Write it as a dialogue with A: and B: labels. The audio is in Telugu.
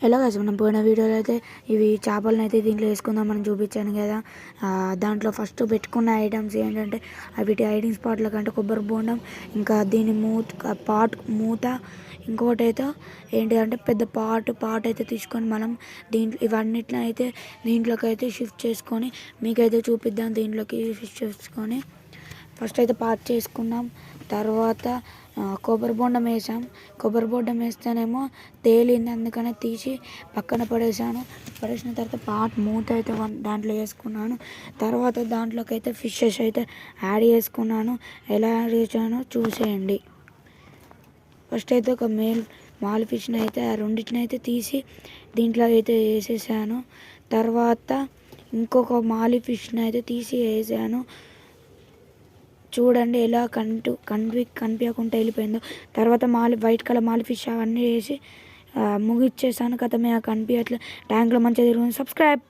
A: ఎలా కాదు మనం పోయిన వీడియోలో అయితే ఇవి చేపలను అయితే దీంట్లో వేసుకుందామని చూపించాను కదా. దాంట్లో ఫస్ట్ పెట్టుకున్న ఐటమ్స్ ఏంటంటే వీటి హైడింగ్ స్పాట్ల కంటే కొబ్బరి బోండం, ఇంకా దీని పాట్ మూత, ఇంకొకటి అయితే ఏంటిదంటే పెద్ద పాట్ అయితే తీసుకొని మనం ఇవన్నిటిని అయితే దీంట్లోకి అయితే షిఫ్ట్ చేసుకొని మీకైతే చూపిద్దాం. దీంట్లోకి షిఫ్ట్ చేసుకొని ఫస్ట్ అయితే పాట్ చేసుకున్నాం. తర్వాత కొబ్బరి బొండం వేసాం. కొబ్బరి బొండం వేస్తేనేమో తేలింది, అందుకనే తీసి పక్కన పడేసిన తర్వాత పాట్ మూత అయితే దాంట్లో వేసుకున్నాను. తర్వాత దాంట్లోకి అయితే ఫిషెస్ అయితే యాడ్ చేసుకున్నాను. ఎలా యాడ్ చేసానో చూసేయండి. ఫస్ట్ అయితే ఒక మాల్ ఫిష్ని అయితే ఆ రెండింటిని అయితే తీసి దీంట్లో అయితే వేసేసాను. తర్వాత ఇంకొక మాలి ఫిష్ని అయితే తీసి వేసాను. చూడండి ఎలా కనిపించకుండా వెళ్ళిపోయిందో. తర్వాత వైట్ కలర్ మాలి ఫిష్ అవన్నీ వేసి ముగిచ్చేసాను. కథమే కనిపించట్లేదు. ట్యాంక్లో మంచిగా తిరుగుతుంది. సబ్స్క్రైబ్.